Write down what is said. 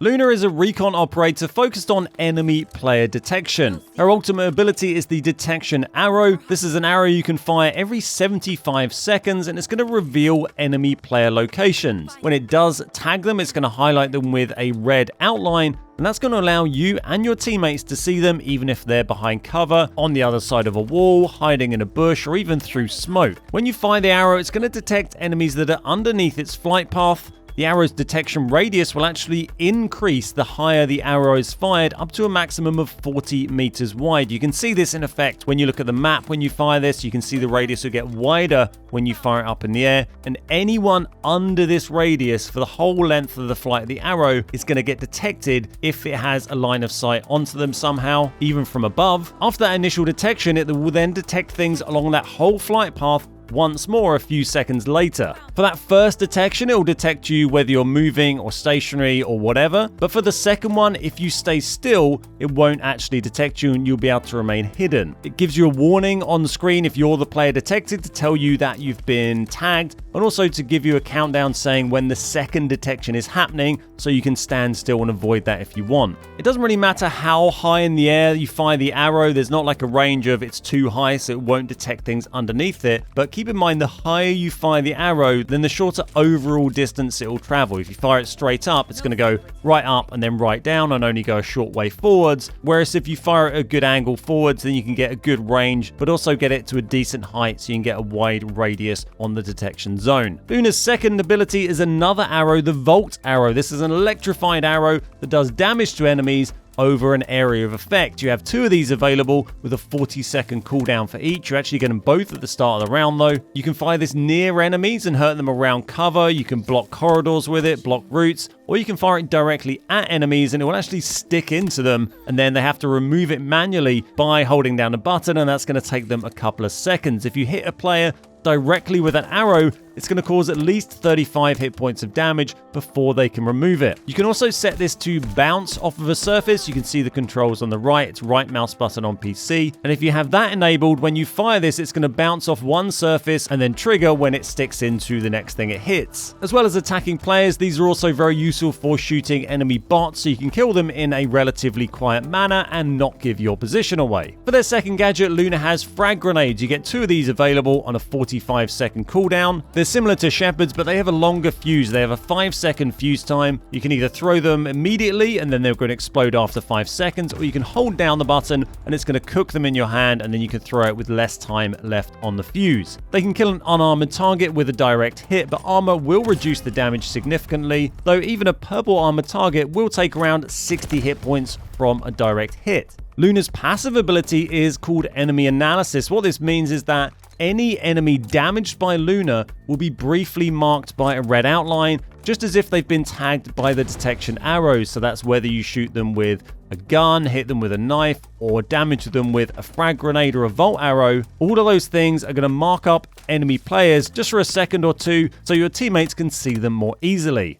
Luna is a recon operator focused on enemy player detection. Her ultimate ability is the detection arrow. This is an arrow you can fire every 75 seconds and it's going to reveal enemy player locations. When it does tag them, it's going to highlight them with a red outline, and that's going to allow you and your teammates to see them even if they're behind cover, on the other side of a wall, hiding in a bush, or even through smoke. When you fire the arrow, it's going to detect enemies that are underneath its flight path. The arrow's detection radius will actually increase the higher the arrow is fired, up to a maximum of 40 meters wide. You can see this in effect when you look at the map. When you fire this, you can see the radius will get wider when you fire it up in the air, and anyone under this radius for the whole length of the flight of the arrow is going to get detected if it has a line of sight onto them somehow, even from above. After that initial detection, it will then detect things along that whole flight path once more a few seconds later. For that first detection, it will detect you whether you're moving or stationary or whatever, but for the second one, if you stay still, it won't actually detect you and you'll be able to remain hidden. It gives you a warning on the screen if you're the player detected to tell you that you've been tagged, and also to give you a countdown saying when the second detection is happening, so you can stand still and avoid that if you want. It doesn't really matter how high in the air you fire the arrow. There's not like a range of it's too high so it won't detect things underneath it, but keep in mind the higher you fire the arrow, then the shorter overall distance it will travel. If you fire it straight up, it's going to go right up and then right down and only go a short way forwards, whereas if you fire it at a good angle forwards, then you can get a good range, but also get it to a decent height so you can get a wide radius on the detection zone. Luna's second ability is another arrow, the Volt arrow. This is an electrified arrow that does damage to enemies over an area of effect. You have two of these available with a 40-second cooldown for each. You're actually getting both at the start of the round though. You can fire this near enemies and hurt them around cover. You can block corridors with it, block routes, or you can fire it directly at enemies and it will actually stick into them, and then they have to remove it manually by holding down a button, and that's going to take them a couple of seconds. If you hit a player directly with an arrow, it's going to cause at least 35 hit points of damage before they can remove it. You can also set this to bounce off of a surface. You can see the controls on the right. It's right mouse button on PC. And if you have that enabled, when you fire this, it's going to bounce off one surface and then trigger when it sticks into the next thing it hits. As well as attacking players, these are also very useful for shooting enemy bots, so you can kill them in a relatively quiet manner and not give your position away. For their second gadget, Luna has Frag Grenades. You get two of these available on a 45-second cooldown. They're similar to Shepherd's, but they have a longer fuse. They have a 5-second fuse time. You can either throw them immediately and then they're going to explode after 5 seconds, or you can hold down the button and it's going to cook them in your hand, and then you can throw it with less time left on the fuse. They can kill an unarmored target with a direct hit, but armor will reduce the damage significantly, though even a purple armored target will take around 60 hit points from a direct hit. Luna's passive ability is called Enemy Analysis. What this means is that any enemy damaged by Luna will be briefly marked by a red outline, just as if they've been tagged by the detection arrows. So that's whether you shoot them with a gun, hit them with a knife, or damage them with a frag grenade or a Volt arrow. All of those things are going to mark up enemy players just for a second or two so your teammates can see them more easily.